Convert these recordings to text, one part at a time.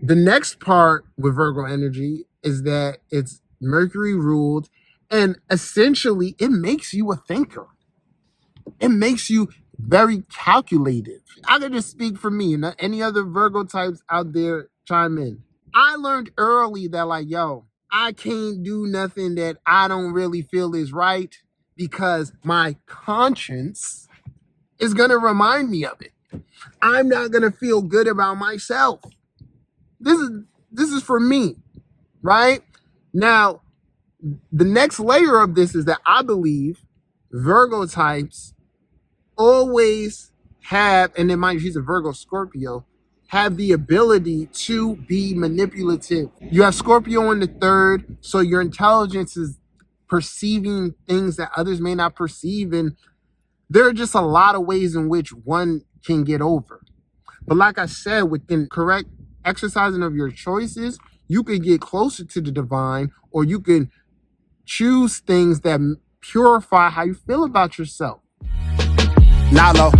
The next part with Virgo energy is that it's Mercury ruled, and essentially it makes you a thinker. It makes you very calculative. I can just speak for me, and any other Virgo types out there chime in. I learned early that, like, yo, I can't do nothing that I don't really feel is right because my conscience is going to remind me of it. I'm not going to feel good about myself. This is for me, right? Now, the next layer of this is that I believe Virgo types always have, and then mind you, she's a Virgo Scorpio, have the ability to be manipulative. You have Scorpio in the third, so your intelligence is perceiving things that others may not perceive, and there are just a lot of ways in which one can get over. But like I said, within correct exercising of your choices, you can get closer to the divine, or you can choose things that purify how you feel about yourself. Nalo.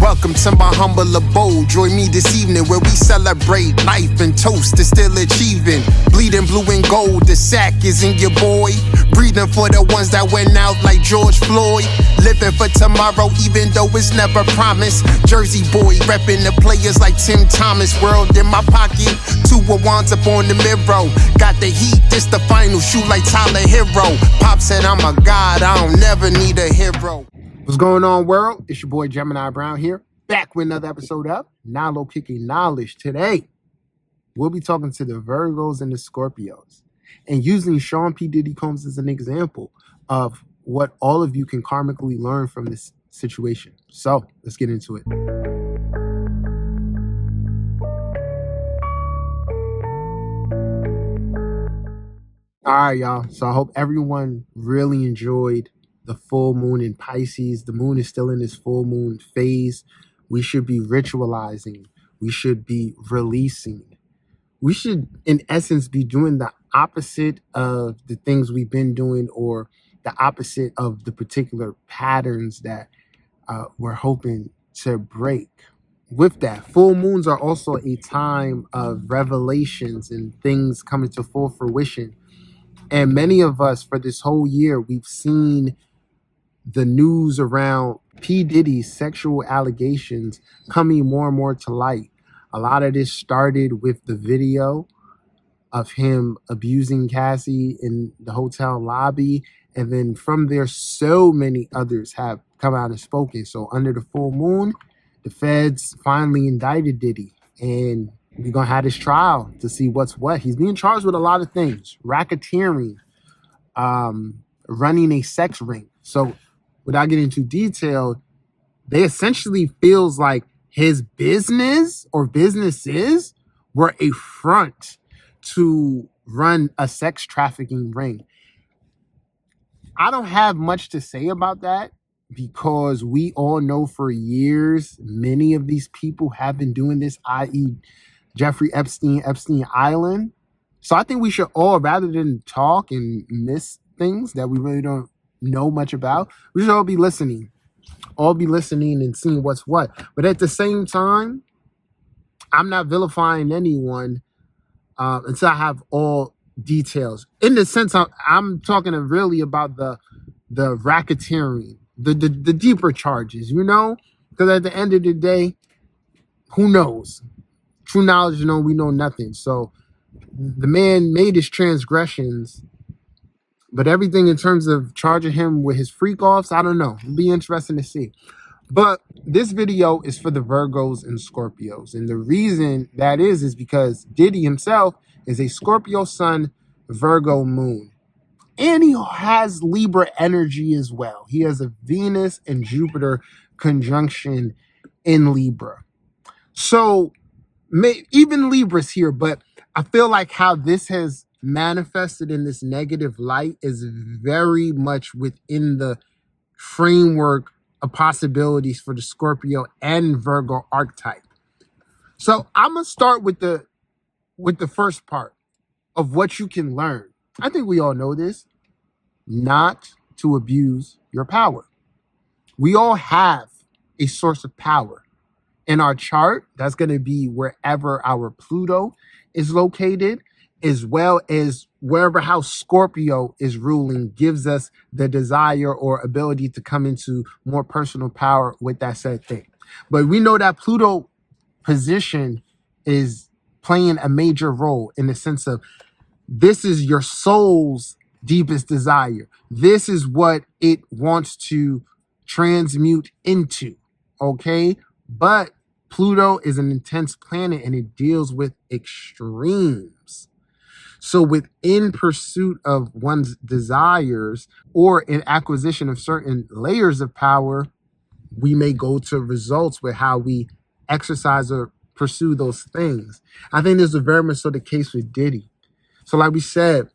Welcome to my humble abode. Join me this evening where we celebrate life and toast to still achieving. Bleeding blue and gold, the sack is in your boy. Breathing for the ones that went out like George Floyd. Living for tomorrow even though it's never promised. Jersey boy repping the players like Tim Thomas. World in my pocket, 2 wands up on the mirror. Got the heat, this the final shoot like Tyler Hero. Pop said I'm a god, I don't never need a hero. What's going on, world? It's your boy Gemini Brown here, back with another episode of Nalo Kicking Knowledge. Today, we'll be talking to the Virgos and the Scorpios, and using Sean P Diddy Combs as an example of what all of you can karmically learn from this situation. So let's get into it. All right, y'all. So I hope everyone really enjoyed the full moon in Pisces. The moon is still in this full moon phase. We should be ritualizing. We should be releasing. We should, in essence, be doing the opposite of the things we've been doing, or the opposite of the particular patterns that we're hoping to break. With that, full moons are also a time of revelations and things coming to full fruition. And many of us, for this whole year, we've seen the news around P Diddy's sexual allegations coming more and more to light. A lot of this started with the video of him abusing Cassie in the hotel lobby. And then from there, so many others have come out and spoken. So under the full moon, the feds finally indicted Diddy. And we're going to have this trial to see what's what. He's being charged with a lot of things. Racketeering, running a sex ring. So without getting too detailed, they essentially feels like his business or businesses were a front to run a sex trafficking ring. I don't have much to say about that because we all know for years many of these people have been doing this, i.e. Jeffrey Epstein, Epstein Island. So I think we should all, rather than talk and miss things that we really don't know much about, we should all be listening and seeing what's what. But at the same time, I'm not vilifying anyone until I have all details. In the sense, I'm talking really about the racketeering, the deeper charges, you know, because at the end of the day, who knows? True knowledge, you know, we know nothing. So the man made his transgressions, but everything in terms of charging him with his freak offs, I don't know. It'll be interesting to see. But this video is for the Virgos and Scorpios. And the reason that is because Diddy himself is a Scorpio sun, Virgo moon. And he has Libra energy as well. He has a Venus and Jupiter conjunction in Libra. So even Libra's here, but I feel like how this has manifested in this negative light is very much within the framework of possibilities for the Scorpio and Virgo archetype. So I'm gonna start with the first part of what you can learn. I think we all know this: not to abuse your power. We all have a source of power. in our chart. That's going to be wherever our Pluto is located, as well as wherever house Scorpio is ruling gives us the desire or ability to come into more personal power with that said thing. But we know that Pluto position is playing a major role in the sense of this is your soul's deepest desire. This is what it wants to transmute into. Okay. But Pluto is an intense planet and it deals with extremes. So within pursuit of one's desires or in acquisition of certain layers of power, we may go to results with how we exercise or pursue those things. I think this is very much so the case with Diddy. So like we said,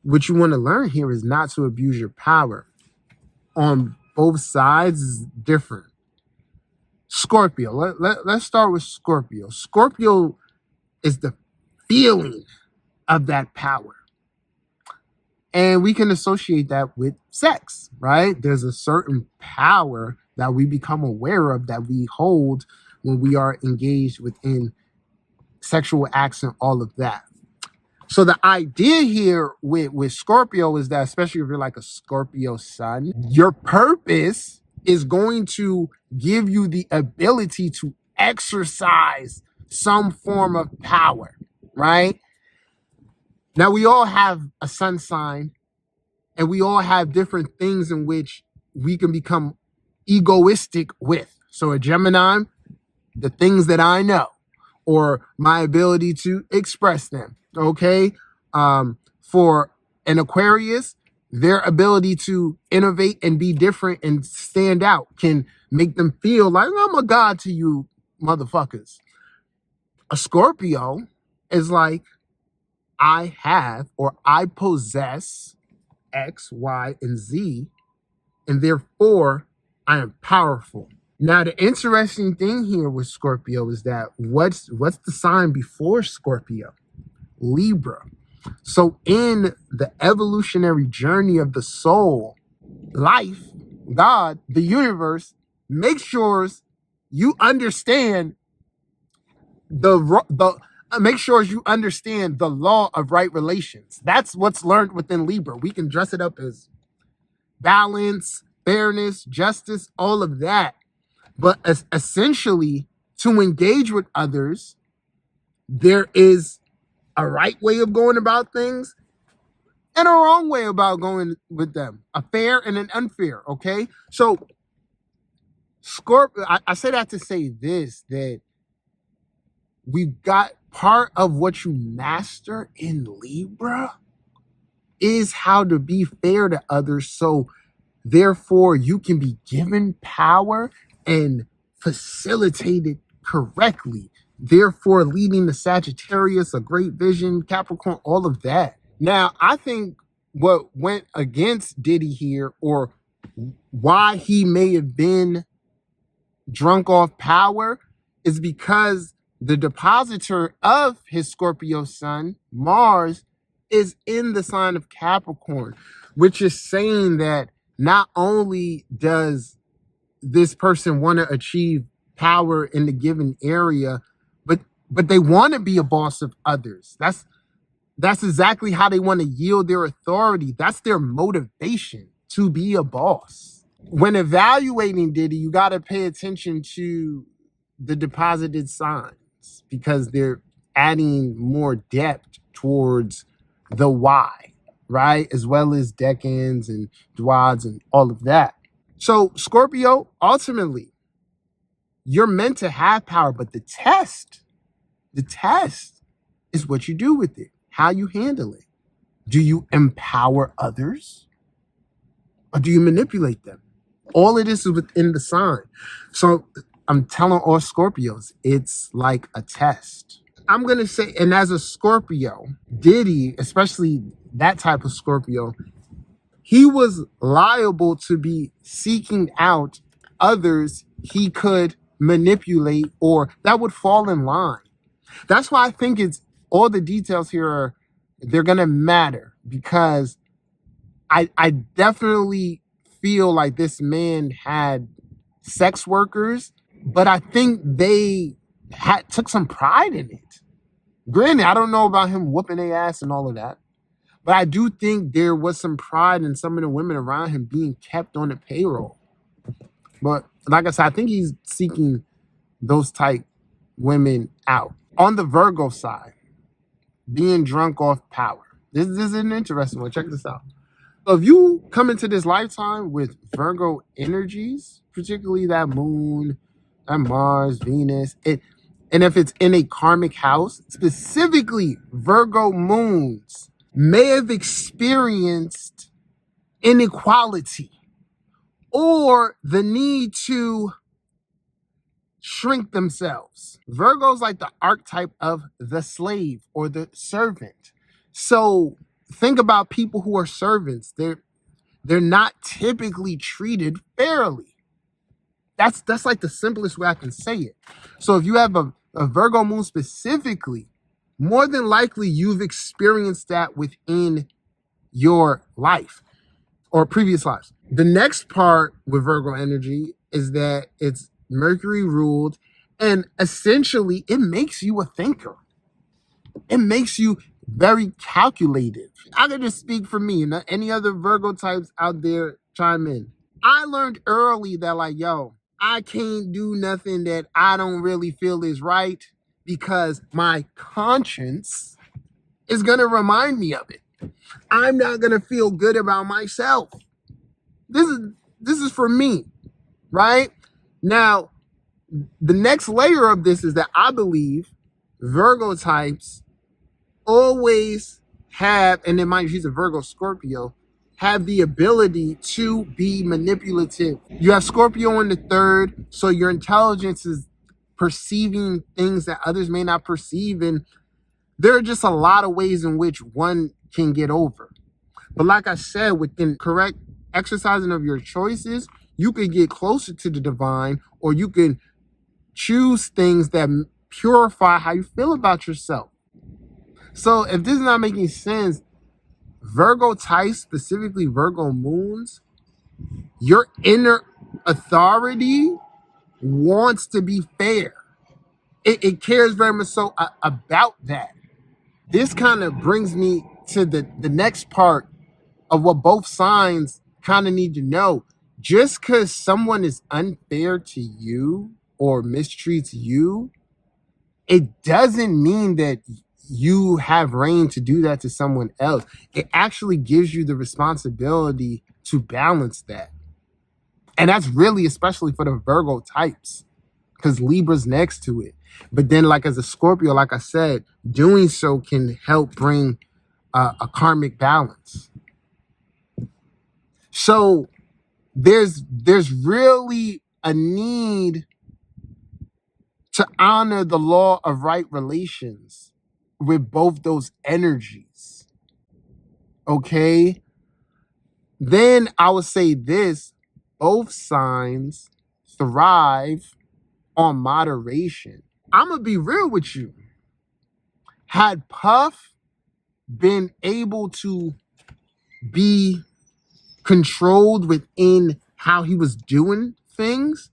what you want to learn here is not to abuse your power. On both sides is different. Scorpio. Let's start with Scorpio. Scorpio is the feeling of that power. And we can associate that with sex, right? There's a certain power that we become aware of that we hold when we are engaged within sexual acts and all of that. So the idea here with Scorpio is that, especially if you're like a Scorpio sun, your purpose is going to give you the ability to exercise some form of power, right? Now, we all have a sun sign and we all have different things in which we can become egoistic with. So a Gemini, the things that I know or my ability to express them, okay? For an Aquarius, their ability to innovate and be different and stand out can make them feel like I'm a god to you motherfuckers. A Scorpio is like, I have or I possess X, Y, and Z, and therefore I am powerful. Now, the interesting thing here with Scorpio is that what's the sign before Scorpio? Libra. So in the evolutionary journey of the soul, life, God, the universe, make sure you understand make sure you understand the law of right relations. That's what's learned within Libra. We can dress it up as balance, fairness, justice, all of that. But essentially, to engage with others, there is a right way of going about things and a wrong way about going with them. A fair and an unfair, okay? So, Scorpio, I say that to say this, that we've got part of what you master in Libra is how to be fair to others. So therefore you can be given power and facilitated correctly. Therefore leading the Sagittarius, a great vision, Capricorn, all of that. Now, I think what went against Diddy here, or why he may have been drunk off power, is because the depositor of his Scorpio sun, Mars, is in the sign of Capricorn, which is saying that not only does this person want to achieve power in the given area, but they want to be a boss of others. That's exactly how they want to yield their authority. That's their motivation, to be a boss. When evaluating Diddy, you got to pay attention to the deposited signs because they're adding more depth towards the why, right? As well as decans and dwads and all of that. So Scorpio, ultimately, you're meant to have power, but the test is what you do with it, how you handle it. Do you empower others or do you manipulate them? All of this is within the sign. So I'm telling all Scorpios, it's like a test. I'm going to say, and as a Scorpio, Diddy, especially that type of Scorpio, he was liable to be seeking out others he could manipulate or that would fall in line. That's why I think it's all the details here they're going to matter, because I definitely feel like this man had sex workers but I think they took some pride in it. Granted, I don't know about him whooping their ass and all of that, but I do think there was some pride in some of the women around him being kept on the payroll. But like I said, I think he's seeking those type women out. On the Virgo side, being drunk off power. This is an interesting one. Check this out. So if you come into this lifetime with Virgo energies, particularly that moon, that Mars, Venus, and if it's in a karmic house, specifically Virgo moons may have experienced inequality or the need to shrink themselves. Virgo's like the archetype of the slave or the servant. So think about people who are servants. They're not typically treated fairly. That's like the simplest way I can say it. So if you have a Virgo moon specifically, more than likely you've experienced that within your life or previous lives. The next part with Virgo energy is that it's Mercury ruled, and essentially it makes you a thinker. It makes you very calculated. I can just speak for me, and any other Virgo types out there chime in. I learned early that like, yo, I can't do nothing that I don't really feel is right because my conscience is going to remind me of it. I'm not going to feel good about myself. This is for me, right? Now, the next layer of this is that I believe Virgo types always have, and then mind you, she's a Virgo Scorpio, have the ability to be manipulative. You have Scorpio in the third, so your intelligence is perceiving things that others may not perceive, and there are just a lot of ways in which one can get over. But like I said, within correct exercising of your choices, you can get closer to the divine, or you can choose things that purify how you feel about yourself. So if this is not making sense, Virgo types, specifically Virgo moons, your inner authority wants to be fair. It cares very much so about that. This kind of brings me to the next part of what both signs kind of need to know. Just because someone is unfair to you or mistreats you, it doesn't mean that you have reign to do that to someone else. It actually gives you the responsibility to balance that. And that's really especially for the Virgo types, because Libra's next to it. But then, like as a Scorpio, like I said, doing so can help bring a karmic balance. So there's really a need to honor the law of right relations with both those energies. Okay? Then I would say this, both signs thrive on moderation. I'm going to be real with you. Had Puff been able to be controlled within how he was doing things,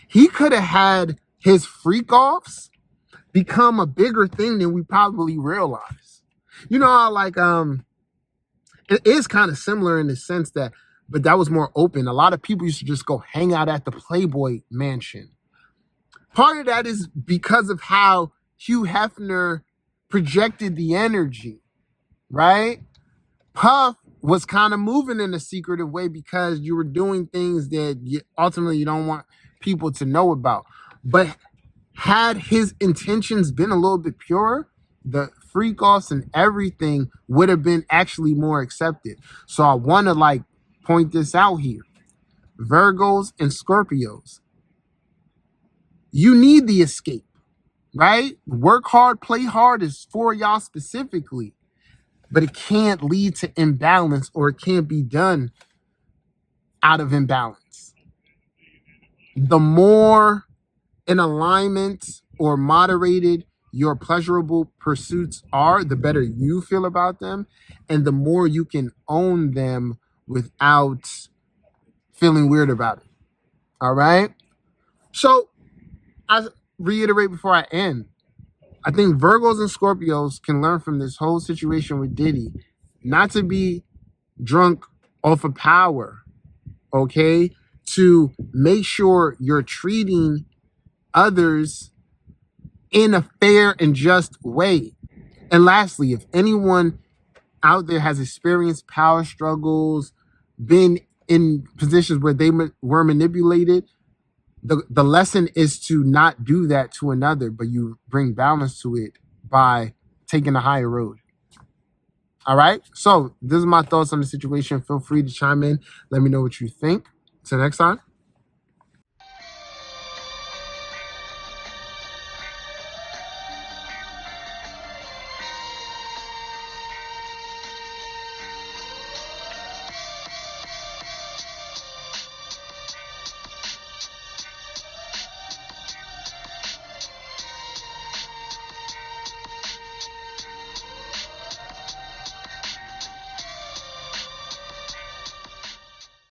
he could have had his freak offs become a bigger thing than we probably realize. You know how like it is kind of similar in the sense that, but that was more open. A lot of people used to just go hang out at the Playboy mansion. Part of that is because of how Hugh Hefner projected the energy, right? Puff was kind of moving in a secretive way because you were doing things that ultimately you don't want people to know about. But had his intentions been a little bit purer, the freak offs and everything would have been actually more accepted. So I want to like point this out here. Virgos and Scorpios, you need the escape, right? Work hard, play hard is for y'all specifically, but it can't lead to imbalance, or it can't be done out of imbalance. The more in alignment or moderated your pleasurable pursuits are, the better you feel about them, and the more you can own them without feeling weird about it. All right? So I reiterate before I end. I think Virgos and Scorpios can learn from this whole situation with Diddy not to be drunk off of power, okay? To make sure you're treating others in a fair and just way. And lastly, if anyone out there has experienced power struggles, been in positions where they were manipulated, the lesson is to not do that to another, but you bring balance to it by taking a higher road. All right. So this is my thoughts on the situation. Feel free to chime in. Let me know what you think. Till next time.